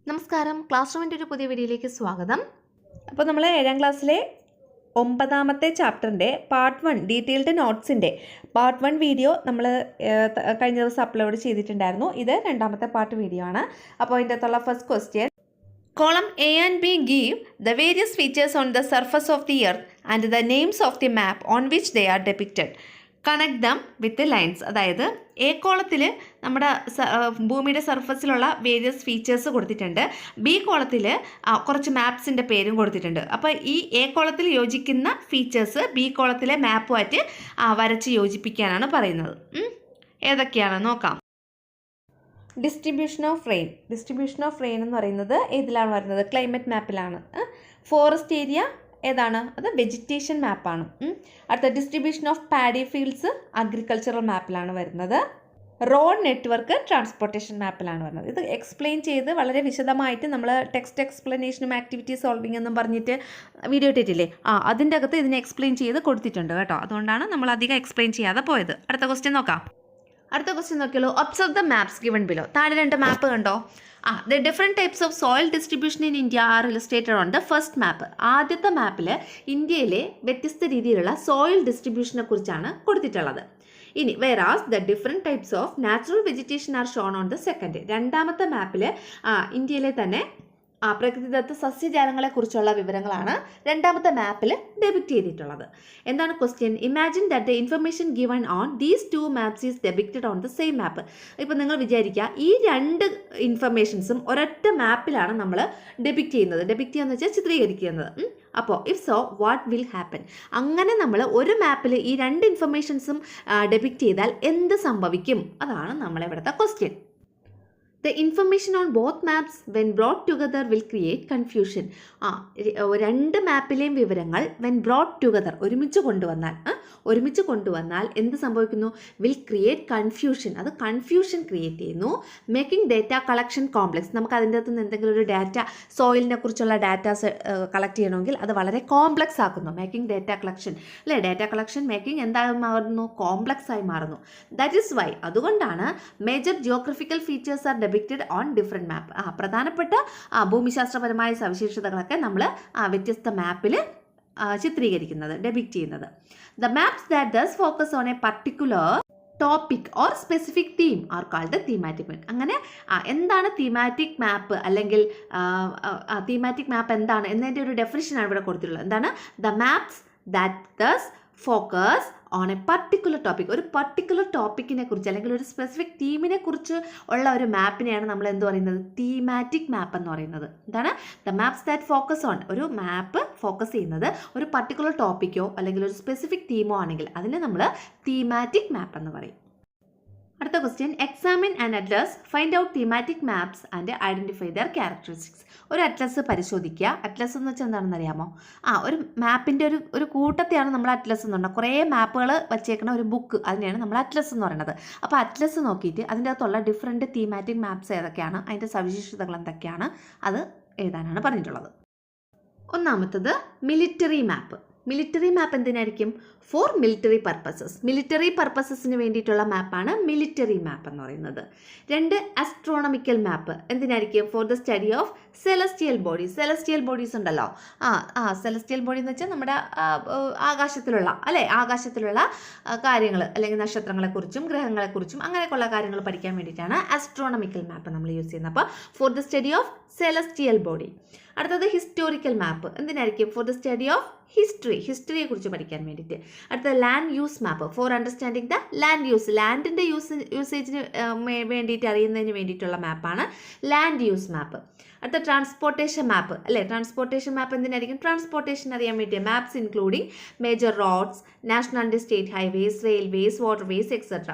നമസ്കാരം. ക്ലാസ് റൂമിൻ്റെ ഒരു പുതിയ വീഡിയോയിലേക്ക് സ്വാഗതം. അപ്പോൾ നമ്മൾ 7ാം ക്ലാസ്സിലെ 9ാമത്തെ ചാപ്റ്ററിൻ്റെ പാർട്ട് 1 ഡീറ്റെയിൽഡ് നോട്ട്സിൻ്റെ പാർട്ട് 1 വീഡിയോ നമ്മൾ കഴിഞ്ഞ ദിവസം അപ്ലോഡ് ചെയ്തിട്ടുണ്ടായിരുന്നു. ഇത് 2ാമത്തെ പാർട്ട് വീഡിയോ ആണ്. അപ്പോൾ ഇതിൻ്റെ അകത്തുള്ള first question, Column A and B give the various features on the surface of the earth and the names of the map on which they are depicted. Connect dum with lines. അതായത് A കോളത്തിൽ നമ്മുടെ ഭൂമിയുടെ സർഫസിലുള്ള various features കൊടുത്തിട്ടുണ്ട്. B കോളത്തിൽ കുറച്ച് മാപ്സിൻ്റെ പേരും കൊടുത്തിട്ടുണ്ട്. അപ്പോൾ ഈ എ കോളത്തിൽ യോജിക്കുന്ന ഫീച്ചേഴ്സ് ബി കോളത്തിലെ മാപ്പുമായിട്ട് വരച്ച് യോജിപ്പിക്കാനാണ് പറയുന്നത്. ഏതൊക്കെയാണ് നോക്കാം. ഡിസ്ട്രിബ്യൂഷൻ ഓഫ് റെയിൻ എന്ന് പറയുന്നത് ഏതിലാണ് വരുന്നത്? ക്ലൈമറ്റ് മാപ്പിലാണ്. ഫോറസ്റ്റ് ഏരിയ ഏതാണ്? അത് വെജിറ്റേഷൻ മാപ്പാണ്. അടുത്ത distribution of paddy fields agricultural മാപ്പിലാണ് വരുന്നത്. റോഡ് നെറ്റ്വർക്ക് ട്രാൻസ്പോർട്ടേഷൻ മാപ്പിലാണ് വരുന്നത്. ഇത് എക്സ്പ്ലെയിൻ ചെയ്ത് വളരെ വിശദമായിട്ട് നമ്മൾ ടെക്സ്റ്റ് എക്സ്പ്ലനേഷനും ആക്ടിവിറ്റി സോൾവിംഗ് എന്നും പറഞ്ഞിട്ട് വീഡിയോ ഇട്ടിട്ടില്ലേ, അതിൻ്റെ അകത്ത് ഇതിനെ എക്സ്പ്ലെയിൻ ചെയ്ത് കൊടുത്തിട്ടുണ്ട് കേട്ടോ. അതുകൊണ്ടാണ് നമ്മൾ അധികം എക്സ്പ്ലെയിൻ ചെയ്യാതെ പോയത്. അടുത്ത ക്വസ്റ്റ്യൻ നോക്കാം. അടുത്ത ക്വസ്റ്റ്യൻ നോക്കിയാലോ. Observe the maps given below. താഴെ 2 മാപ്പ് കണ്ടോ. The different types of soil distribution in India are illustrated on the first map. ആദ്യത്തെ മാപ്പിൽ ഇന്ത്യയിലെ വ്യത്യസ്ത രീതിയിലുള്ള സോയിൽ ഡിസ്ട്രിബ്യൂഷനെ കുറിച്ചാണ് കൊടുത്തിട്ടുള്ളത്. ഇനി whereas the different types of natural vegetation are shown on the second. 2ാമത്തെ മാപ്പിൽ ഇന്ത്യയിലെ തന്നെ പ്രകൃതിദത്ത സസ്യജാലങ്ങളെക്കുറിച്ചുള്ള വിവരങ്ങളാണ് 2ാമത്തെ മാപ്പിൽ ഡെപിക്റ്റ് ചെയ്തിട്ടുള്ളത്. എന്താണ് question? Imagine that the information given on these 2 maps is depicted on the same map. ഇപ്പോൾ നിങ്ങൾ വിചാരിക്കുക, ഈ 2 ഇൻഫർമേഷൻസും ഒരൊറ്റ മാപ്പിലാണ് നമ്മൾ ഡെപിക്റ്റ് ചെയ്യുന്നത് വെച്ചാൽ ചിത്രീകരിക്കുന്നത്. അപ്പോൾ if so what will happen? അങ്ങനെ നമ്മൾ ഒരു മാപ്പിൽ ഈ 2 ഇൻഫർമേഷൻസും ഡെപിക്റ്റ് ചെയ്താൽ എന്ത് സംഭവിക്കും? അതാണ് നമ്മളിവിടുത്തെ question. The information on both maps when brought together will create confusion. 2 മാപ്പിലെയും വിവരങ്ങൾ when brought together ഒരുമിച്ച് കൊണ്ടുവന്നാൽ എന്ത് സംഭവിക്കുന്നു? Will create confusion. അത് കൺഫ്യൂഷൻ ക്രിയേറ്റ് ചെയ്യുന്നു. Making data collection complex. നമുക്ക് അതിൻ്റെ അകത്ത് നിന്ന് എന്തെങ്കിലും ഒരു ഡാറ്റ, സോയിലിനെ കുറിച്ചുള്ള ഡാറ്റാസ് കളക്ട് ചെയ്യണമെങ്കിൽ അത് വളരെ കോംപ്ലക്സ് ആക്കുന്നു. മേക്കിംഗ് ഡേറ്റ കളക്ഷൻ അല്ലേ, ഡാറ്റ കളക്ഷൻ മേക്കിംഗ് എന്തായി മാറുന്നു? കോംപ്ലക്സ് ആയി മാറുന്നു. ദാറ്റ് ഈസ് വൈ, അതുകൊണ്ടാണ് major geographical features are depicted on different map. പ്രധാനപ്പെട്ട ഭൂമിശാസ്ത്രപരമായ സവിശേഷതകളൊക്കെ നമ്മൾ വ്യത്യസ്ത മാപ്പിൽ ചിത്രീകരിക്കുന്നത്, ഡെപിക്റ്റ് ചെയ്യുന്നത്. The maps that does focus on a particular topic or specific theme are called thematic map. അങ്ങനെ എന്താണ് തീമാറ്റിക് മാപ്പ്, അല്ലെങ്കിൽ തീമാറ്റിക് മാപ്പ് എന്താണ് എന്നതിൻ്റെ ഒരു ഡെഫിനിഷനാണ് ഇവിടെ കൊടുത്തിട്ടുള്ളത്. എന്താണ്? The maps that does focus on a particular topic. ഒരു പർട്ടിക്കുലർ ടോപ്പിക്കിനെ കുറിച്ച് അല്ലെങ്കിൽ ഒരു സ്പെസിഫിക് തീമിനെ കുറിച്ച് ഉള്ള ഒരു മാപ്പിനെയാണ് നമ്മൾ എന്ത് പറയുന്നത്? തീമാറ്റിക് മാപ്പ് എന്ന് പറയുന്നത്. എന്താണ്? The maps that focus on, ഒരു മാപ്പ് ഫോക്കസ് ചെയ്യുന്നത് ഒരു പർട്ടിക്കുലർ ടോപ്പിക്കോ അല്ലെങ്കിൽ ഒരു സ്പെസിഫിക് തീമോ ആണെങ്കിൽ അതിനെ നമ്മൾ തീമാറ്റിക് മാപ്പ് എന്ന് പറയും. അടുത്ത question, examine and Atlas, find out thematic maps and identify there characteristics. ഒരു അറ്റ്ലസ് പരിശോധിക്കുക. അറ്റ്ലസ് എന്ന് വെച്ചാൽ എന്താണെന്ന് അറിയാമോ? ഒരു മാപ്പിൻ്റെ ഒരു കൂട്ടത്തെയാണ് നമ്മൾ അറ്റ്ലസ് എന്ന് പറയുന്നത്. കുറേ മാപ്പുകൾ വച്ചേക്കുന്ന ഒരു ബുക്ക്, അതിനെയാണ് നമ്മൾ അറ്റ്ലസ് എന്ന് പറയുന്നത്. അപ്പോൾ അറ്റ്ലസ് നോക്കിയിട്ട് അതിൻ്റെ അകത്തുള്ള ഡിഫറെൻറ്റ് തീമാറ്റിക് മാപ്സ് ഏതൊക്കെയാണ്, അതിൻ്റെ സവിശേഷതകൾ എന്തൊക്കെയാണ്, അത് എഴുതാനാണ് പറഞ്ഞിട്ടുള്ളത്. ഒന്നാമത്തത് മിലിറ്ററി മാപ്പ്. മിലിറ്ററി മാപ്പ് എന്തിനായിരിക്കും? Four military purposes. മിലിറ്ററി പർപ്പസസിന് വേണ്ടിയിട്ടുള്ള മാപ്പാണ് മിലിറ്ററി മാപ്പ് എന്ന് പറയുന്നത്. 2 അസ്ട്രോണമിക്കൽ മാപ്പ് എന്തിനായിരിക്കും? For the study of celestial bodies. Celestial bodies ഉണ്ടല്ലോ, സെലസ്റ്റിയൽ ബോഡി എന്ന് വെച്ചാൽ നമ്മുടെ ആകാശത്തിലുള്ള കാര്യങ്ങൾ, അല്ലെങ്കിൽ നക്ഷത്രങ്ങളെക്കുറിച്ചും ഗ്രഹങ്ങളെക്കുറിച്ചും അങ്ങനെയൊക്കെയുള്ള കാര്യങ്ങൾ പഠിക്കാൻ വേണ്ടിയിട്ടാണ് അസ്ട്രോണമിക്കൽ മാപ്പ് നമ്മൾ യൂസ് ചെയ്യുന്നത്. അപ്പോൾ for the study of celestial body. അടുത്തത് ഹിസ്റ്റോറിക്കൽ മാപ്പ് എന്തിനായിരിക്കും? ഫോർ ദ സ്റ്റഡി ഓഫ് ഹിസ്റ്ററിയെ കുറിച്ച് പഠിക്കാൻ വേണ്ടിയിട്ട്. അടുത്ത land use map, for understanding the land use. ലാൻഡിൻ്റെ യൂസേജിന് വേണ്ടിയിട്ട് അറിയുന്നതിന് വേണ്ടിയിട്ടുള്ള മാപ്പാണ് ലാൻഡ് യൂസ് മാപ്പ്. അടുത്ത ട്രാൻസ്പോർട്ടേഷൻ മാപ്പ് അല്ലേ. ട്രാൻസ്പോർട്ടേഷൻ മാപ്പ് എന്തിനായിരിക്കും? ട്രാൻസ്പോർട്ടേഷൻ അറിയാൻ വേണ്ടി. Maps including major roads, national and state highways, railways, waterways etcetera.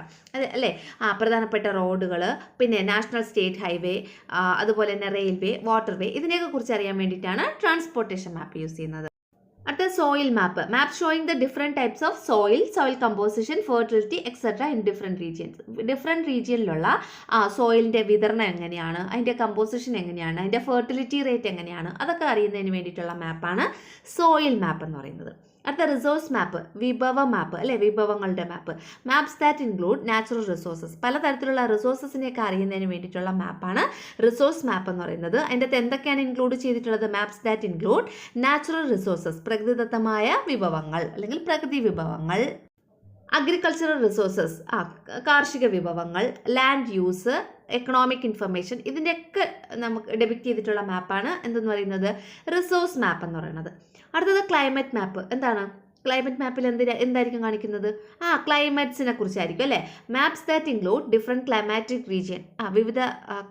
അല്ലേ, പ്രധാനപ്പെട്ട റോഡുകൾ, പിന്നെ നാഷണൽ സ്റ്റേറ്റ് ഹൈവേ, അതുപോലെ തന്നെ റെയിൽവേ, വാട്ടർവേ, ഇതിനെയൊക്കെ കുറിച്ച് അറിയാൻ വേണ്ടിയിട്ടാണ് ട്രാൻസ്പോർട്ടേഷൻ മാപ്പ് യൂസ് ചെയ്യുന്നത്. അടുത്ത soil map. Map showing the different types of soil composition, fertility etcetera in different regions. Different റീജിയനിലുള്ള സോയിലിൻ്റെ വിതരണം എങ്ങനെയാണ്, അതിൻ്റെ കമ്പോസിഷൻ എങ്ങനെയാണ്, അതിൻ്റെ ഫെർട്ടിലിറ്റി റേറ്റ് എങ്ങനെയാണ്, അതൊക്കെ അറിയുന്നതിന് വേണ്ടിയിട്ടുള്ള മാപ്പാണ് സോയിൽ മാപ്പ് എന്ന് പറയുന്നത്. അടുത്ത റിസോഴ്സ് മാപ്പ്, വിഭവ മാപ്പ് അല്ലെ, വിഭവങ്ങളുടെ map. Maps that include natural resources, പലതരത്തിലുള്ള റിസോഴ്സസിനെയൊക്കെ അറിയുന്നതിന് വേണ്ടിയിട്ടുള്ള മാപ്പാണ് റിസോഴ്സ് മാപ്പ് എന്ന് പറയുന്നത്. അതിൻ്റെ അകത്ത് എന്തൊക്കെയാണ് ഇൻക്ലൂഡ് ചെയ്തിട്ടുള്ളത്? Maps that include natural resources, പ്രകൃതിദത്തമായ വിഭവങ്ങൾ അല്ലെങ്കിൽ പ്രകൃതി വിഭവങ്ങൾ. അഗ്രികൾച്ചറൽ റിസോഴ്സസ്, കാർഷിക വിഭവങ്ങൾ. ലാൻഡ് യൂസ്, എക്കണോമിക് ഇൻഫർമേഷൻ, ഇതിൻ്റെയൊക്കെ നമുക്ക് ഡെപിക്റ്റ് ചെയ്തിട്ടുള്ള മാപ്പാണ് എന്തെന്ന് പറയുന്നത്? റിസോഴ്സ് മാപ്പ് എന്ന് പറയുന്നത്. അടുത്തത് ക്ലൈമറ്റ് മാപ്പ്. എന്താണ് ക്ലൈമറ്റ് മാപ്പിൽ എന്തായിരിക്കും കാണിക്കുന്നത്? ക്ലൈമറ്റ്സിനെ കുറിച്ചായിരിക്കും അല്ലേ. Maps that include different climatic region, വിവിധ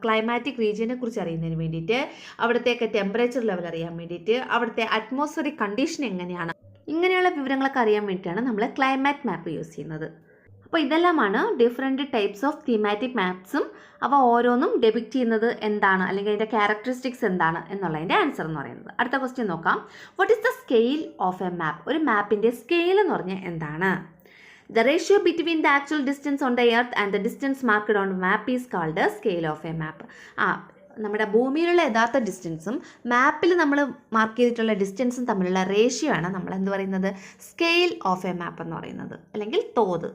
ക്ലൈമാറ്റിക് റീജിയനെ കുറിച്ച് അറിയുന്നതിന് വേണ്ടിയിട്ട്, അവിടുത്തെയൊക്കെ ടെമ്പറേച്ചർ ലെവൽ അറിയാൻ വേണ്ടിയിട്ട്, അവിടുത്തെ അറ്റ്മോസ്ഫിയറിക് കണ്ടീഷൻ എങ്ങനെയാണ്, ഇങ്ങനെയുള്ള വിവരങ്ങളൊക്കെ അറിയാൻ വേണ്ടിയിട്ടാണ് നമ്മൾ ക്ലൈമാറ്റ് മാപ്പ് യൂസ് ചെയ്യുന്നത്. അപ്പോൾ ഇതെല്ലാമാണ് ഡിഫറെൻറ്റ് ടൈപ്സ് ഓഫ് തീമാറ്റിക് മാപ്സും. അവ ഓരോന്നും ഡെപിക്റ്റ് ചെയ്യുന്നത് എന്താണ്, അല്ലെങ്കിൽ അതിൻ്റെ ക്യാരക്ടറിസ്റ്റിക്സ് എന്താണ് എന്നുള്ളതിൻ്റെ ആൻസർ എന്ന് പറയുന്നത്. അടുത്ത ക്വസ്റ്റ്യൻ നോക്കാം. What is the scale of a map? ഒരു മാപ്പിൻ്റെ സ്കെയിൽ എന്ന് പറഞ്ഞാൽ എന്താണ്? The ratio between the actual distance on the earth and the distance marked on the map is called the scale of a map. നമ്മുടെ ഭൂമിയിലുള്ള യഥാർത്ഥ ഡിസ്റ്റൻസും മാപ്പിൽ നമ്മൾ മാർക്ക് ചെയ്തിട്ടുള്ള ഡിസ്റ്റൻസും തമ്മിലുള്ള റേഷ്യോ ആണ് നമ്മൾ എന്ത് പറയുന്നത്? സ്കെയിൽ ഓഫ് എ മാപ്പ് എന്ന് പറയുന്നത്, അല്ലെങ്കിൽ തോത്.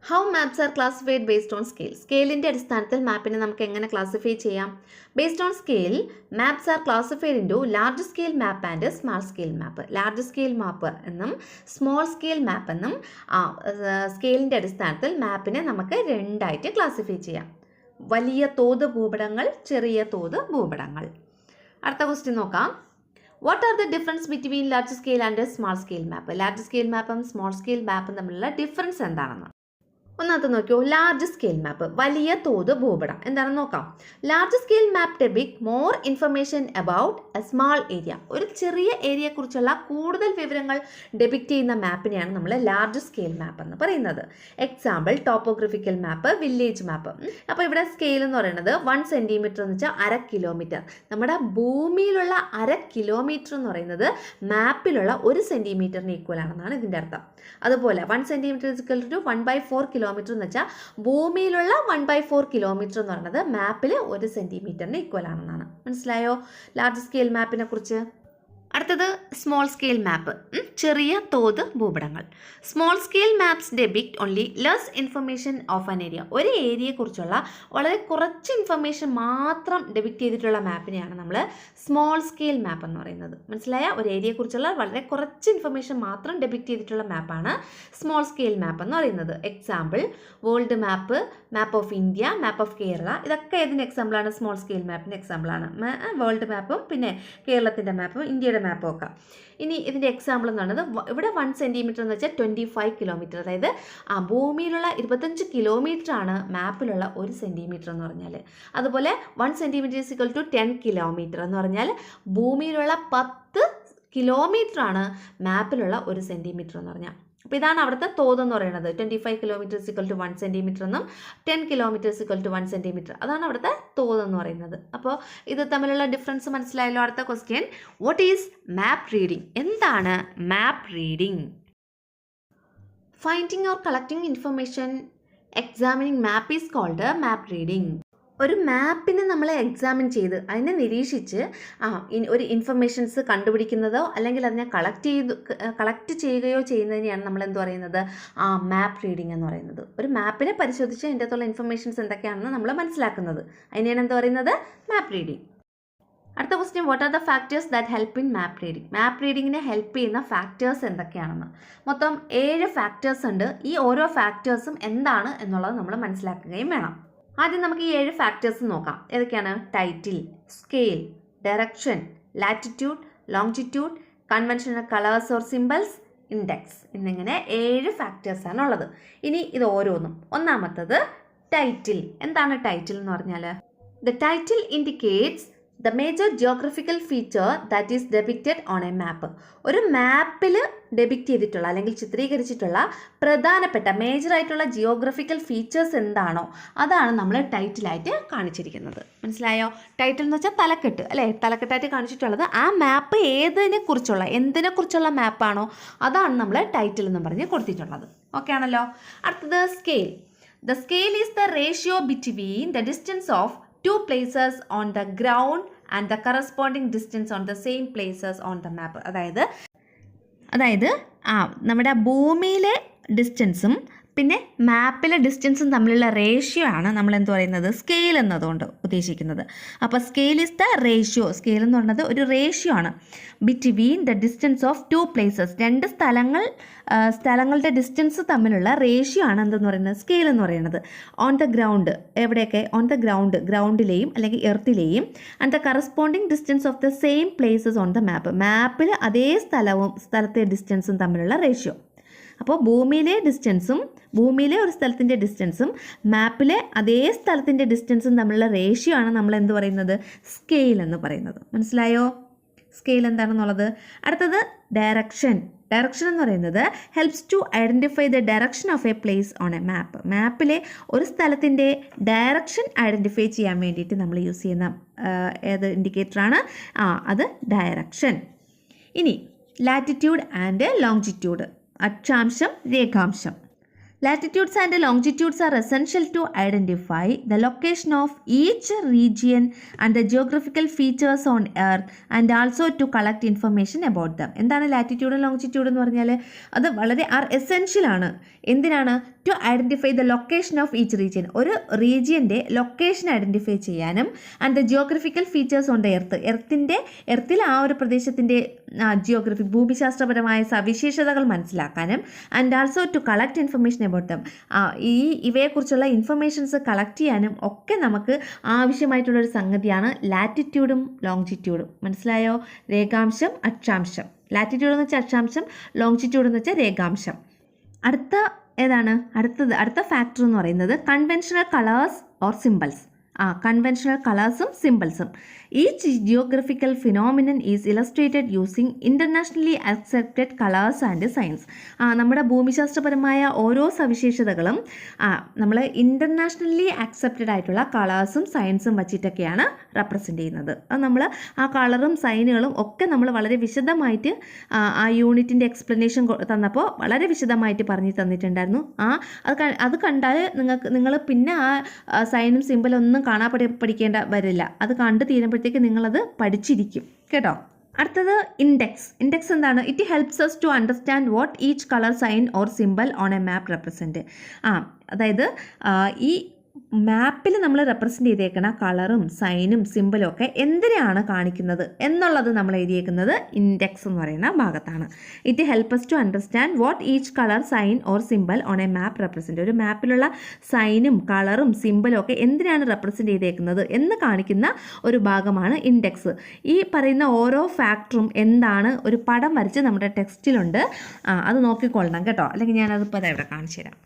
How maps are classified based on scale? സ്കെയിലിൻ്റെ അടിസ്ഥാനത്തിൽ മാപ്പിനെ നമുക്ക് എങ്ങനെ ക്ലാസിഫൈ ചെയ്യാം? Based on scale maps are classified into large scale map and small scale map. Large scale map എന്നും സ്മോൾ സ്കെയിൽ മാപ്പ് എന്നും സ്കെയിലിൻ്റെ അടിസ്ഥാനത്തിൽ മാപ്പിനെ നമുക്ക് രണ്ടായിട്ട് ക്ലാസിഫൈ ചെയ്യാം. വലിയ തോത് ഭൂപടങ്ങൾ, ചെറിയ തോത് ഭൂപടങ്ങൾ. അടുത്ത ക്വസ്റ്റ്യൻ നോക്കാം. What are the difference between large scale and small scale map? Large scale മാപ്പും സ്മോൾ സ്കെയിൽ മാപ്പും തമ്മിലുള്ള ഡിഫറൻസ് എന്താണെന്ന് ഒന്നാമത്തെ നോക്കിയോ. ലാർജ് സ്കെയിൽ മാപ്പ്, വലിയ തോത് ഭൂപടം. എന്താണെന്ന് നോക്കാം. Large scale map depict more information about a small area. ഒരു ചെറിയ ഏരിയയെക്കുറിച്ചുള്ള കൂടുതൽ വിവരങ്ങൾ ഡെപിക്റ്റ് ചെയ്യുന്ന മാപ്പിനെയാണ് നമ്മൾ ലാർജ് സ്കെയിൽ മാപ്പ് എന്ന് പറയുന്നത്. എക്സാമ്പിൾ ടോപ്പോഗ്രഫിക്കൽ മാപ്പ്, വില്ലേജ് മാപ്പ്. അപ്പോൾ ഇവിടെ സ്കെയിൽ എന്ന് പറയുന്നത് 1 സെൻറ്റിമീറ്റർ എന്ന് വെച്ചാൽ 1/2 കിലോമീറ്റർ. നമ്മുടെ ഭൂമിയിലുള്ള 1/2 കിലോമീറ്റർ എന്ന് പറയുന്നത് മാപ്പിലുള്ള 1 സെൻറ്റിമീറ്ററിന് ഈക്വൽ ആണെന്നാണ് ഇതിൻ്റെ അർത്ഥം. അതുപോലെ 1 സെൻറ്റിമീറ്റർ ഇക്വൽ ടു 1/4 കിലോമീറ്റർ എന്ന് വെച്ചാൽ ഭൂമിയിലുള്ള 1/4 കിലോമീറ്റർ എന്ന് പറയുന്നത് മാപ്പിൽ 1 സെൻറ്റിമീറ്ററിന് ഈക്വൽ ആണെന്നാണ്. മനസ്സിലായോ ലാർജ് സ്കെയിൽ മാപ്പിനെ കുറിച്ച്? അടുത്തത് സ്മോൾ സ്കെയിൽ മാപ്പ്, ചെറിയ തോത് ഭൂപടങ്ങൾ. Small scale maps depict only less information of an area. ഒരു ഏരിയയെക്കുറിച്ചുള്ള വളരെ കുറച്ച് ഇൻഫർമേഷൻ മാത്രം ഡെപിക്ട് ചെയ്തിട്ടുള്ള മാപ്പിനെയാണ് നമ്മൾ സ്മോൾ സ്കെയിൽ മാപ്പ് എന്ന് പറയുന്നത്. മനസ്സിലായ? ഒരു ഏരിയയെക്കുറിച്ചുള്ള വളരെ കുറച്ച് ഇൻഫർമേഷൻ മാത്രം ഡെപിക്ട് ചെയ്തിട്ടുള്ള മാപ്പാണ് സ്മോൾ സ്കെയിൽ മാപ്പ് എന്ന് പറയുന്നത്. Example world map, map of India, map of Kerala. ഇതൊക്കെ ഏതിൻ്റെ എക്സാമ്പിളാണ്? സ്മോൾ സ്കെയിൽ മാപ്പിൻ്റെ എക്സാമ്പിളാണ്. വേൾഡ് മാപ്പും പിന്നെ കേരളത്തിൻ്റെ മാപ്പും ഇന്ത്യയുടെ മാപ്പും ഒക്കെ. ഇനി ഇതിൻ്റെ എക്സാമ്പിൾ എന്ന് പറയുന്നത് ഇവിടെ 1 സെൻറ്റിമീറ്റർ എന്ന് വെച്ചാൽ 25 കിലോമീറ്റർ. അതായത് ഭൂമിയിലുള്ള 25 കിലോമീറ്റർ ആണ് മാപ്പിലുള്ള 1 സെൻറ്റിമീറ്റർ എന്ന് പറഞ്ഞാൽ. അതുപോലെ 1 centimetre is equal to 10 kilometre എന്ന് പറഞ്ഞാൽ ഭൂമിയിലുള്ള 10 കിലോമീറ്റർ ആണ് മാപ്പിലുള്ള 1 സെൻറ്റിമീറ്റർ എന്ന് പറഞ്ഞാൽ. അപ്പോൾ ഇതാണ് അവിടുത്തെ തോത് എന്ന് പറയുന്നത്. 25 കിലോമീറ്റർ ഈക്വൽ ടു 1 സെൻറ്റിമീറ്റർ എന്നും 10 കിലോമീറ്റർ ഈക്വൽ ടു 1 സെൻറ്റിമീറ്റർ, അതാണ് അവിടുത്തെ തോത് എന്ന് പറയുന്നത്. അപ്പോൾ ഇത് തമ്മിലുള്ള ഡിഫറൻസ് മനസ്സിലായല്ലോ. അടുത്ത question, what is map reading? എന്താണ് map reading? Finding or collecting information examining map is called map reading. ഒരു മാപ്പിനെ നമ്മൾ എക്സാമിൻ ചെയ്ത് അതിനെ നിരീക്ഷിച്ച് ഒരു ഇൻഫർമേഷൻസ് കണ്ടുപിടിക്കുന്നതോ അല്ലെങ്കിൽ അതിനെ കളക്ട് ചെയ്യുകയോ ചെയ്യുന്നതിനെയാണ് നമ്മൾ എന്ത് പറയുന്നത്? മാപ്പ് റീഡിംഗ് എന്ന് പറയുന്നത്. ഒരു മാപ്പിനെ പരിശോധിച്ച് അതിൻ്റെ അകത്തുള്ള ഇൻഫർമേഷൻസ് എന്തൊക്കെയാണെന്ന് നമ്മൾ മനസ്സിലാക്കുന്നത്, അതിനെയാണ് എന്ത് പറയുന്നത്? Map reading. അടുത്ത question, what are the factors that help in map reading? Map റീഡിങ്ങിനെ ഹെൽപ്പ് ചെയ്യുന്ന ഫാക്ടേഴ്സ് എന്തൊക്കെയാണെന്ന്. മൊത്തം 7 ഫാക്ടേഴ്സ് ഉണ്ട്. ഈ ഓരോ ഫാക്ടേഴ്സും എന്താണ് എന്നുള്ളത് നമ്മൾ മനസ്സിലാക്കുകയും വേണം. ആദ്യം നമുക്ക് ഈ 7 ഫാക്ടേഴ്സ് നോക്കാം. ഏതൊക്കെയാണ്? Title, scale, direction, latitude, longitude, conventional colours or symbols, index എന്നിങ്ങനെ 7 ഫാക്ടേഴ്സാണ് ഉള്ളത്. ഇനി ഇത് ഓരോന്നും. ഒന്നാമത്തത് ടൈറ്റിൽ. എന്താണ് ടൈറ്റിൽ എന്ന് പറഞ്ഞാൽ? The title indicates the major geographical feature that is depicted on a map. ഒരു മാപ്പിൽ ഡെപിക്റ്റ് ചെയ്തിട്ടുള്ള അല്ലെങ്കിൽ ചിത്രീകരിച്ചിട്ടുള്ള പ്രധാനപ്പെട്ട മേജറായിട്ടുള്ള ജിയോഗ്രഫിക്കൽ ഫീച്ചേഴ്സ് എന്താണോ അതാണ് നമ്മൾ ടൈറ്റിലായിട്ട് കാണിച്ചിരിക്കുന്നത്. മനസ്സിലായോ? ടൈറ്റിൽ എന്ന് വെച്ചാൽ തലക്കെട്ട് അല്ലേ? തലക്കെട്ടായിട്ട് കാണിച്ചിട്ടുള്ളത് ആ മാപ്പ് എന്തിനെക്കുറിച്ചുള്ള മാപ്പാണോ അതാണ് നമ്മൾ ടൈറ്റിൽ എന്ന് പറഞ്ഞ് കൊടുത്തിട്ടുള്ളത്. ഓക്കെ ആണല്ലോ. അടുത്തത് scale. The scale is the ratio between the distance of 2 places on the ground and the corresponding distance on the same places on the map. അതായത് അതായത് നമ്മുടെ ഭൂമിയിലെ ഡിസ്റ്റൻസും പിന്നെ മാപ്പിലെ ഡിസ്റ്റൻസും തമ്മിലുള്ള റേഷ്യോ ആണ് നമ്മൾ എന്ത് പറയുന്നത് സ്കെയിൽ എന്നതുകൊണ്ട് ഉദ്ദേശിക്കുന്നത്. അപ്പോൾ scale is the ratio. Scale എന്ന് പറയുന്നത് ഒരു റേഷ്യോ ആണ് between the distance of two places. രണ്ട് സ്ഥലങ്ങളുടെ ഡിസ്റ്റൻസ് തമ്മിലുള്ള റേഷ്യോ ആണ് എന്തെന്ന് പറയുന്നത് സ്കെയിൽ എന്ന് പറയുന്നത്. ഓൺ ദ ഗ്രൗണ്ട്, എവിടെയൊക്കെ ഓൺ ദ ഗ്രൗണ്ടിലെയും അല്ലെങ്കിൽ എർത്തിലെയും and the corresponding distance of the same places on the മാപ്പിൽ അതേ സ്ഥലത്തെ ഡിസ്റ്റൻസും തമ്മിലുള്ള റേഷ്യോ. അപ്പോൾ ഭൂമിയിലെ ഒരു സ്ഥലത്തിൻ്റെ ഡിസ്റ്റൻസും മാപ്പിലെ അതേ സ്ഥലത്തിൻ്റെ ഡിസ്റ്റൻസും തമ്മിലുള്ള റേഷ്യോ ആണ് നമ്മൾ എന്ത് പറയുന്നത് സ്കെയിൽ എന്ന് പറയുന്നത്. മനസ്സിലായോ സ്കെയിൽ എന്താണെന്നുള്ളത്? അടുത്തത് ഡയറക്ഷൻ എന്ന് പറയുന്നത് helps to identify the direction of a place on a map. മാപ്പിലെ ഒരു സ്ഥലത്തിൻ്റെ ഡയറക്ഷൻ ഐഡൻറ്റിഫൈ ചെയ്യാൻ വേണ്ടിയിട്ട് നമ്മൾ യൂസ് ചെയ്യുന്ന ഏത് ഇൻഡിക്കേറ്ററാണ്? അത് ഡയറക്ഷൻ. ഇനി ലാറ്റിറ്റ്യൂഡ് ആൻഡ് ലോങ്ജിറ്റ്യൂഡ്, അക്ഷാംശം രേഖാംശം. Latitudes and longitudes are essential to identify the location of each region and the geographical features on Earth and also to collect information about them. എന്താണ് ലാറ്റിറ്റ്യൂഡ് ലോങ്ജിറ്റ്യൂഡ് എന്ന് പറഞ്ഞാൽ? അത് വളരെ essential ആണ്. എന്തിനാണ്? To identify the location of each region. ഒരു റീജിയൻ്റെ location identify ചെയ്യാനും and the geographical features on the എർത്തിൽ ആ ഒരു പ്രദേശത്തിൻ്റെ ജിയോഗ്രഫി ഭൂമിശാസ്ത്രപരമായ സവിശേഷതകൾ മനസ്സിലാക്കാനും and also to collect information about them. ഇവയെക്കുറിച്ചുള്ള ഇൻഫർമേഷൻസ് കളക്ട് ചെയ്യാനും ഒക്കെ നമുക്ക് ആവശ്യമായിട്ടുള്ളൊരു സംഗതിയാണ് ലാറ്റിറ്റ്യൂഡും ലോങ്ജിറ്റ്യൂഡും. മനസ്സിലായോ? രേഖാംശം അക്ഷാംശം. ലാറ്റിറ്റ്യൂഡ് എന്ന് വെച്ചാൽ അക്ഷാംശം, ലോങ്ജിറ്റ്യൂഡ് എന്ന് വെച്ചാൽ രേഖാംശം. അടുത്ത ഫാക്ടർ എന്ന് പറയുന്നത് conventional colours or symbols. Conventional കളേഴ്സും സിമ്പിൾസും. Each geographical phenomenon is illustrated using internationally accepted colours and science. നമ്മുടെ ഭൂമിശാസ്ത്രപരമായ ഓരോ സവിശേഷതകളും നമ്മൾ ഇൻ്റർനാഷണലി അക്സെപ്റ്റഡ് ആയിട്ടുള്ള കളേഴ്സും സയൻസും വച്ചിട്ടൊക്കെയാണ് റെപ്രസെൻ്റ് ചെയ്യുന്നത്. അത് നമ്മൾ ആ കളറും സൈനുകളും ഒക്കെ നമ്മൾ വളരെ വിശദമായിട്ട് ആ യൂണിറ്റിൻ്റെ എക്സ്പ്ലനേഷൻ തന്നപ്പോൾ വളരെ വിശദമായിട്ട് പറഞ്ഞു തന്നിട്ടുണ്ടായിരുന്നു. അത് കണ്ടാൽ നിങ്ങൾ പിന്നെ ആ സൈനും സിമ്പിളും ഒന്നും പഠിക്കേണ്ട വരില്ല. അത് കണ്ട് തീരുമ്പോഴത്തേക്ക് നിങ്ങളത് പഠിച്ചിരിക്കും കേട്ടോ. അടുത്തത് ഇൻഡെക്സ് എന്താണ്? It helps us to understand what each colour sign or symbol on a map represent. അതായത് ഈ മാപ്പിൽ നമ്മൾ റെപ്രസെൻ്റ് ചെയ്തേക്കണ കളറും സൈനും സിമ്പിളും ഒക്കെ എന്തിനാണ് കാണിക്കുന്നത് എന്നുള്ളത് നമ്മൾ എഴുതിയേക്കുന്നത് ഇൻഡെക്സ് എന്ന് പറയുന്ന ഭാഗത്താണ്. It help us to understand what each colour sign or symbol on a map represent. ഒരു മാപ്പിലുള്ള സൈനും കളറും സിമ്പിളും ഒക്കെ എന്തിനാണ് റെപ്രസെൻ്റ് ചെയ്തേക്കുന്നത് എന്ന് കാണിക്കുന്ന ഒരു ഭാഗമാണ് ഇൻഡെക്സ്. ഈ പറയുന്ന ഓരോ ഫാക്ടറും എന്താണ് ഒരു പടം വരച്ച് നമ്മുടെ ടെക്സ്റ്റിലുണ്ട്. അത് നോക്കിക്കൊള്ളണം കേട്ടോ, അല്ലെങ്കിൽ ഞാനതിപ്പോൾ ഇവിടെ കാണിച്ചു തരാം.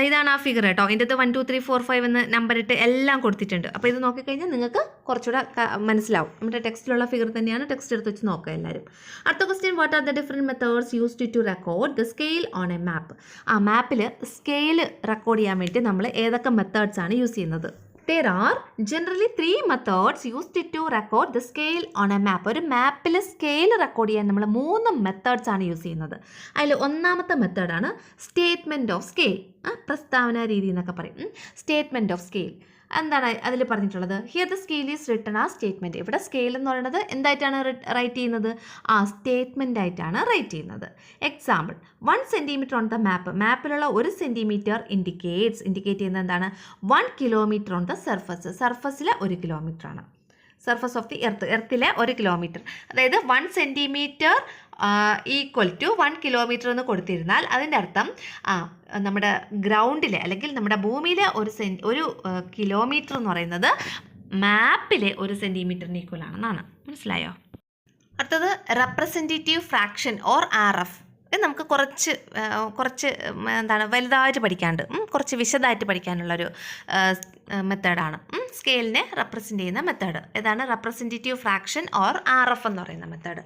ഇതാണ് ആ ഫിഗർ കേട്ടോ. ഇതിൻ്റെ 1 2 3 4 5 എന്ന് നമ്പർ ഇട്ട് എല്ലാം കൊടുത്തിട്ടുണ്ട്. അപ്പോൾ ഇത് നോക്കിക്കഴിഞ്ഞാൽ നിങ്ങൾക്ക് കുറച്ചുകൂടെ മനസ്സിലാവും. നമ്മുടെ ടെക്സ്റ്റിലുള്ള ഫിഗർ തന്നെയാണ്. ടെക്സ്റ്റ് എടുത്ത് വെച്ച് നോക്കുക എല്ലാവരും. അടുത്ത question, what are the different methods used to record the scale on a map? മാപ്പിൽ സ്കെയിൽ റെക്കോർഡ് ചെയ്യാൻ വേണ്ടി നമ്മൾ ഏതൊക്കെ മെത്തേഡ്സ് ആണ് യൂസ് ചെയ്യുന്നത്? There are generally 3 methods used to record the scale on a map. ഒരു മാപ്പിൽ സ്കെയിൽ റെക്കോർഡ് ചെയ്യാൻ നമ്മൾ 3 മെത്തേഡ്സ് ആണ് യൂസ് ചെയ്യുന്നത്. അതിൽ ഒന്നാമത്തെ മെത്തേഡാണ് സ്റ്റേറ്റ്മെൻറ്റ് ഓഫ് സ്കെയിൽ. പ്രസ്താവന രീതി എന്നൊക്കെ പറയും. സ്റ്റേറ്റ്മെൻറ്റ് ഓഫ് സ്കെയിൽ എന്താണ് അതിൽ പറഞ്ഞിട്ടുള്ളത്? Here the scale is written a statement. ഇവിടെ സ്കെയിൽ എന്ന് പറയുന്നത് എന്തായിട്ടാണ് റൈറ്റ് ചെയ്യുന്നത്? സ്റ്റേറ്റ്മെൻ്റ് ആയിട്ടാണ് റൈറ്റ് ചെയ്യുന്നത്. എക്സാമ്പിൾ, 1 സെൻറ്റിമീറ്റർ ഓൺ ദ മാപ്പിലുള്ള 1 സെൻറ്റിമീറ്റർ ഇൻഡിക്കേറ്റ് ചെയ്യുന്നത് എന്താണ്? 1 കിലോമീറ്റർ ഓൺ ദ സർഫസിലെ 1 കിലോമീറ്റർ ആണ്. സർഫസ് ഓഫ് ദി എർത്തിലെ 1 കിലോമീറ്റർ, അതായത് 1 സെൻറ്റിമീറ്റർ ഈക്വൽ ടു 1 കിലോമീറ്റർ എന്ന് കൊടുത്തിരുന്നാൽ അതിൻ്റെ അർത്ഥം നമ്മുടെ ഗ്രൗണ്ടിലെ അല്ലെങ്കിൽ നമ്മുടെ ഭൂമിയിലെ 1 കിലോമീറ്റർ എന്ന് പറയുന്നത് മാപ്പിലെ 1 സെൻറ്റിമീറ്ററിന് ഈക്വൽ ആണെന്നാണ്. മനസ്സിലായോ? അടുത്തത് റെപ്രസെൻറ്റേറ്റീവ് ഫ്രാക്ഷൻ ഓർ RF. ഇത് നമുക്ക് കുറച്ച് എന്താണ് വലുതായിട്ട് പഠിക്കാണ്ട് കുറച്ച് വിശദമായിട്ട് പഠിക്കാനുള്ളൊരു മെത്തേഡാണ്. സ്കെയിലിനെ റെപ്രസെൻ്റ് ചെയ്യുന്ന മെത്തേഡ് ഏതാണ്? റെപ്രസെൻറ്റേറ്റീവ് ഫ്രാക്ഷൻ ഓർ RF എന്ന് പറയുന്ന method.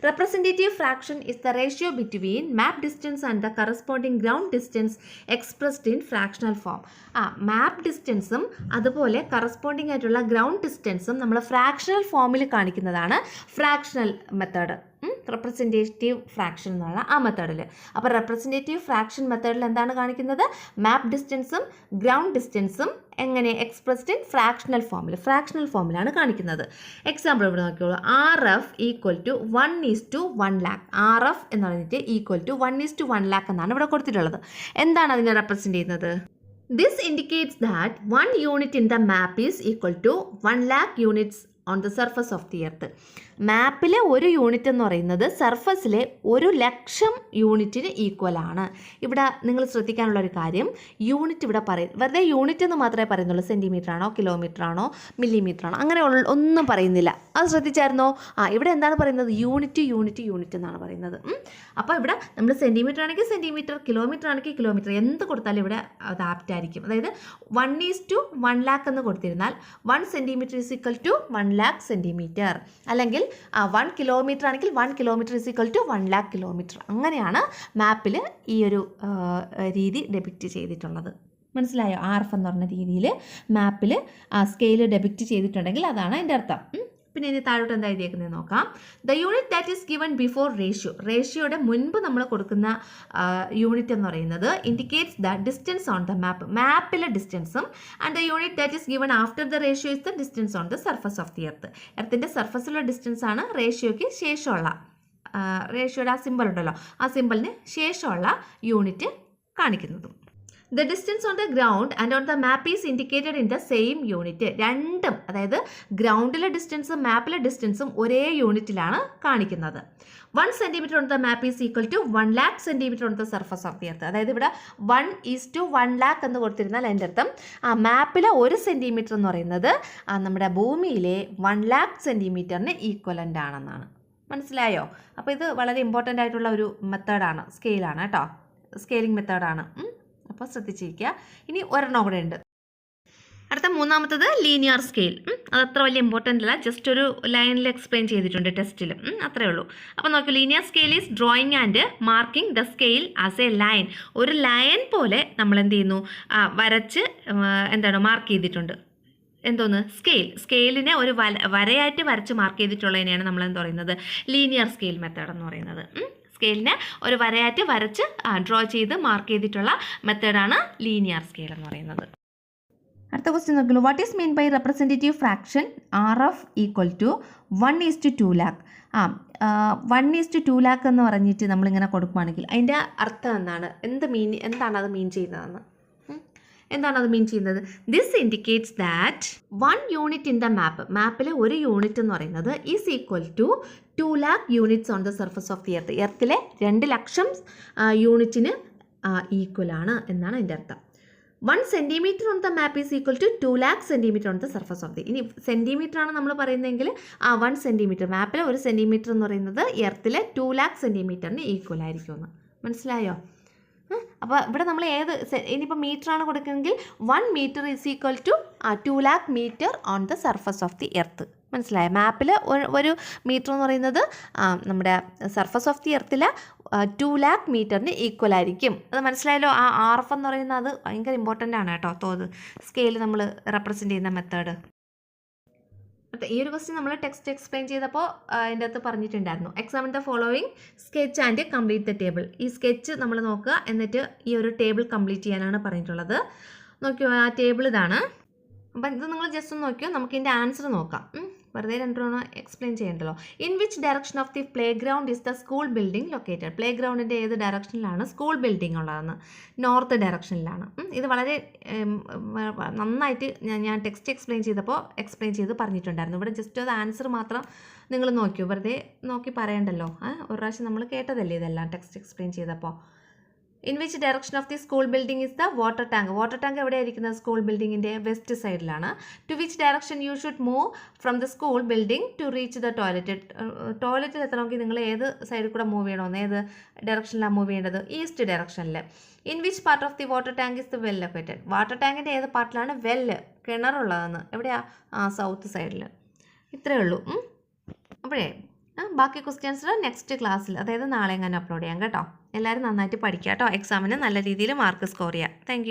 Representative fraction is the ratio between map distance and the corresponding ground distance expressed in fractional form. Map ഡിസ്റ്റൻസും അതുപോലെ കറസ്പോണ്ടിങ് ആയിട്ടുള്ള ഗ്രൗണ്ട് ഡിസ്റ്റൻസും നമ്മൾ ഫ്രാക്ഷണൽ ഫോമിൽ കാണിക്കുന്നതാണ് ഫ്രാക്ഷണൽ മെത്തേഡ്. റെപ്രസെൻറ്റേറ്റീവ് ഫ്രാക്ഷൻ എന്നുള്ള ആ മെത്തേഡിൽ. അപ്പോൾ റെപ്രസെൻറ്റേറ്റീവ് ഫ്രാക്ഷൻ മെത്തേഡിൽ എന്താണ് കാണിക്കുന്നത്? മാപ്പ് ഡിസ്റ്റൻസും ഗ്രൗണ്ട് ഡിസ്റ്റൻസും എങ്ങനെ എക്സ്പ്രസ്ഡ് ഇൻ ഫ്രാക്ഷണൽ ഫോമിലാണ് കാണിക്കുന്നത്. എക്സാമ്പിൾ ഇവിടെ നോക്കിയോളൂ. RF equal to 1:1 lakh. RF എന്ന് പറഞ്ഞിട്ട് ഈക്വൽ ടു 1:1 ലാക്ക് എന്നാണ് ഇവിടെ കൊടുത്തിട്ടുള്ളത്. എന്താണ് അതിനെ റെപ്രസെൻറ്റ് ചെയ്യുന്നത്? This indicates that 1 unit in the map is equal to 1 lakh units on the surface of the earth. മാപ്പിലെ ഒരു യൂണിറ്റ് എന്ന് പറയുന്നത് സർഫസിലെ 1,00,000 യൂണിറ്റിന് ഈക്വൽ ആണ്. ഇവിടെ നിങ്ങൾ ശ്രദ്ധിക്കാനുള്ള ഒരു കാര്യം, യൂണിറ്റ് ഇവിടെ വെറുതെ യൂണിറ്റ് എന്ന് മാത്രമേ പറയുന്നുള്ളൂ. സെൻറ്റിമീറ്റർ ആണോ, കിലോമീറ്റർ ആണോ, മില്ലിമീറ്റർ ആണോ, അങ്ങനെ ഒന്നും പറയുന്നില്ല. അത് ശ്രദ്ധിച്ചായിരുന്നോ? ഇവിടെ എന്താണ് പറയുന്നത്? യൂണിറ്റ് എന്നാണ് പറയുന്നത്. അപ്പോൾ ഇവിടെ നമ്മൾ സെൻറ്റിമീറ്റർ ആണെങ്കിൽ സെൻറ്റിമീറ്റർ, കിലോമീറ്റർ ആണെങ്കിൽ കിലോമീറ്റർ, എന്ത് കൊടുത്താലും ഇവിടെ അത് ആപ്റ്റായിരിക്കും. അതായത് 1:1 ലാക്ക് എന്ന് കൊടുത്തിരുന്നാൽ 1 centimetre is equal to 1 lakh centimetre, അല്ലെങ്കിൽ 1 കിലോമീറ്റർ ആണെങ്കിൽ 1 kilometre is equal to 1 lakh kilometre. അങ്ങനെയാണ് മാപ്പിൽ ഈ ഒരു രീതി ഡെപിക്റ്റ് ചെയ്തിട്ടുള്ളത്. മനസ്സിലായോ? RF എന്ന് പറഞ്ഞ രീതിയിൽ മാപ്പിൽ സ്കെയിൽ ഡെപിക്റ്റ് ചെയ്തിട്ടുണ്ടെങ്കിൽ അതാണ് അതിൻ്റെ അർത്ഥം. പിന്നെ ഇനി താഴോട്ട് എന്താ എഴുതിയേക്കുന്നത് നോക്കാം. The unit that is given before റേഷ്യോയുടെ മുൻപ് നമ്മൾ കൊടുക്കുന്ന യൂണിറ്റ് എന്ന് പറയുന്നത് indicates the distance on the മാപ്പിലെ ഡിസ്റ്റൻസും, and the unit that is given after the ratio is the distance on the surface of the എർത്തിൻ്റെ സർഫസിലുള്ള ഡിസ്റ്റൻസ് ആണ് റേഷ്യോയ്ക്ക് ശേഷമുള്ള റേഷ്യോയുടെ ആ സിമ്പിൾ ഉണ്ടല്ലോ, ആ സിമ്പിളിന് ശേഷമുള്ള യൂണിറ്റ് കാണിക്കുന്നതും. The distance on the ground and on the map is indicated in the same unit. രണ്ടും, അതായത് ഗ്രൗണ്ടിലെ ഡിസ്റ്റൻസും മാപ്പിലെ ഡിസ്റ്റൻസും ഒരേ യൂണിറ്റിലാണ് കാണിക്കുന്നത്. 1 centimetre on the map is equal to 1 lakh centimetre on the surface of the earth. അതായത് ഇവിടെ 1:1 ലാക്ക് എന്ന് കൊടുത്തിരുന്നാൽ അതിൻ്റെ അർത്ഥം ആ മാപ്പിലെ 1 സെൻറ്റിമീറ്റർ എന്ന് പറയുന്നത് നമ്മുടെ ഭൂമിയിലെ 1 ലാക്ക് സെൻറ്റിമീറ്ററിന് ഈക്വലൻ്റ് ആണെന്നാണ്. മനസ്സിലായോ? അപ്പോൾ ഇത് വളരെ ഇമ്പോർട്ടൻ്റ് ആയിട്ടുള്ള ഒരു മെത്തേഡാണ്, സ്കെയിലാണ് കേട്ടോ, സ്കെയിലിംഗ് മെത്തേഡാണ്. അപ്പോൾ ശ്രദ്ധിച്ചിരിക്കുക. ഇനി ഒരെണ്ണം കൂടെ ഉണ്ട്. അടുത്ത മൂന്നാമത്തത് ലീനിയർ സ്കെയിൽ. അത് അത്ര വലിയ ഇമ്പോർട്ടൻ്റ് അല്ല, ജസ്റ്റ് ഒരു ലൈനിൽ എക്സ്പ്ലെയിൻ ചെയ്തിട്ടുണ്ട് ടെസ്റ്റിൽ, അത്രേ ഉള്ളൂ. അപ്പോൾ നോക്കൂ, linear scale is drawing and marking the scale as A line. ഒരു ലൈൻ പോലെ നമ്മൾ എന്ത് ചെയ്യുന്നു, വരച്ച് മാർക്ക് ചെയ്തിട്ടുണ്ട്. എന്തോന്ന്? സ്കെയിലിനെ ഒരു വരയായിട്ട് വരച്ച് മാർക്ക് ചെയ്തിട്ടുള്ളതിനെയാണ് നമ്മൾ എന്താ പറയുന്നത്? ലീനിയർ സ്കെയിൽ മെത്തേഡ് എന്ന് പറയുന്നത്. സ്കെയിലിനെ ഒരു വരയായിട്ട് വരച്ച് ഡ്രോ ചെയ്ത് മാർക്ക് ചെയ്തിട്ടുള്ള മെത്തേഡാണ് ലീനിയർ സ്കെയിൽ എന്ന് പറയുന്നത്. അടുത്ത ക്വസ്റ്റ്യൻ നോക്കുള്ളൂ. What is mean by representative fraction RF equal to 1:2 lakh? 1:2 lakh എന്ന് പറഞ്ഞിട്ട് നമ്മളിങ്ങനെ കൊടുക്കുകയാണെങ്കിൽ അതിൻ്റെ അർത്ഥം എന്താണ്? എന്താണ് അത് മീൻ ചെയ്യുന്നതെന്ന്? എന്താണ് അത് മീൻ ചെയ്യുന്നത്? This indicates that 1 unit in the മാപ്പിലെ ഒരു യൂണിറ്റ് എന്ന് പറയുന്നത് is equal to 2 lakh units on the surface of the എർത്തിലെ 2 ലക്ഷം യൂണിറ്റിന് ഈക്വലാണ് എന്നാണ് അതിൻ്റെ അർത്ഥം. 1 centimetre on the map is equal to 2 lakh centimetre on the surface of the. ഇനി സെൻറ്റിമീറ്റർ ആണ് നമ്മൾ പറയുന്നതെങ്കിൽ 1 സെൻറ്റിമീറ്റർ, മാപ്പിലെ 1 സെൻറ്റിമീറ്റർ എന്ന് പറയുന്നത് എർത്തിലെ 2 ലാക്ക് സെൻറ്റിമീറ്ററിന് ഈക്വൽ ആയിരിക്കുമെന്ന്. മനസ്സിലായോ? അപ്പോൾ ഇവിടെ നമ്മൾ ഇനിയിപ്പോൾ മീറ്ററാണ് കൊടുക്കുന്നതെങ്കിൽ 1 metre is equal to 2 lakh metre on the surface of the earth. മനസ്സിലായോ? മാപ്പിൽ ഒരു മീറ്റർ എന്ന് പറയുന്നത് നമ്മുടെ സർഫസ് ഓഫ് ദി എർത്തിലെ 2 ലാക്ക് മീറ്ററിന് ഈക്വൽ ആയിരിക്കും. അത് മനസ്സിലായല്ലോ? RF എന്ന് പറയുന്നത് അത് ഭയങ്കര ഇമ്പോർട്ടൻ്റ് ആണ് കേട്ടോ, സ്കെയിൽ നമ്മൾ റെപ്രസെൻറ്റ് ചെയ്യുന്ന മെത്തേഡ്. ഈ ഒരു ക്വസ്റ്റ്യൻ നമ്മൾ ടെക്സ്റ്റ് എക്സ്പ്ലെയിൻ ചെയ്തപ്പോൾ അതിൻ്റെ അകത്ത് പറഞ്ഞിട്ടുണ്ടായിരുന്നു. Examine the following sketch and complete the table. ഈ സ്കെച്ച് നമ്മൾ നോക്കുക, എന്നിട്ട് ഈ ഒരു ടേബിൾ കംപ്ലീറ്റ് ചെയ്യാനാണ് പറഞ്ഞിട്ടുള്ളത്. നോക്കിയോ, ആ ടേബിൾ ഇതാണ്. അപ്പം ഇത് നിങ്ങൾ ജസ്റ്റ് ഒന്ന് നോക്കിയോ, നമുക്ക് ഇതിൻ്റെ ആൻസർ നോക്കാം. വെറുതെ രണ്ടെണ്ണം എക്സ്പ്ലെയിൻ ചെയ്യണ്ടല്ലോ. In which direction of the play ground is the school building located? Play ഗ്രൗണ്ടിൻ്റെ ഏത് ഡയറക്ഷനിലാണ് സ്കൂൾ ബിൽഡിംഗ് ഉള്ളതെന്ന്? നോർത്ത് ഡയറക്ഷനിലാണ്. ഇത് വളരെ നന്നായിട്ട് ഞാൻ ടെക്സ്റ്റ് എക്സ്പ്ലെയിൻ ചെയ്ത് പറഞ്ഞിട്ടുണ്ടായിരുന്നു. ഇവിടെ ജസ്റ്റ് അത് ആൻസർ മാത്രം നിങ്ങൾ നോക്കിയോ, വെറുതെ നോക്കി പറയണ്ടല്ലോ. ഒരു പ്രാവശ്യം നമ്മൾ കേട്ടതല്ലേ ഇതെല്ലാം ടെക്സ്റ്റ് എക്സ്പ്ലെയിൻ ചെയ്തപ്പോൾ. In which direction of the school building is the water tank? Water tank എവിടെയായിരിക്കുന്നത്? സ്കൂൾ ബിൽഡിങ്ങിൻ്റെ വെസ്റ്റ് സൈഡിലാണ്. To which direction you should move from the school building to reach the toilet? ടോയ്ലറ്റിൽ എത്തണമെങ്കിൽ നിങ്ങൾ ഏത് സൈഡിൽ കൂടെ മൂവ് ചെയ്യണമെന്ന്? ഏത് ഡയറക്ഷനിലാണ് മൂവ് ചെയ്യേണ്ടത്? ഈസ്റ്റ് ഡയറക്ഷനിൽ. In which part of the water tank is the well located? Water ടാങ്കിൻ്റെ ഏത് പാർട്ടിലാണ് കിണറുള്ളതെന്ന്? എവിടെയാ? സൗത്ത് സൈഡിൽ. ഇത്രയേ ഉള്ളൂ. അപ്പോഴേ ബാക്കി ക്വസ്റ്റ്യൻസ് നെക്സ്റ്റ് ക്ലാസ്സിൽ, അതായത് നാളെ എങ്ങനെ അപ്ലോഡ് ചെയ്യാം കേട്ടോ. എല്ലാവരും നന്നായിട്ട് പഠിക്കുക കേട്ടോ. എക്സാമിന് നല്ല രീതിയിൽ മാർക്ക് സ്കോർ ചെയ്യാം. താങ്ക്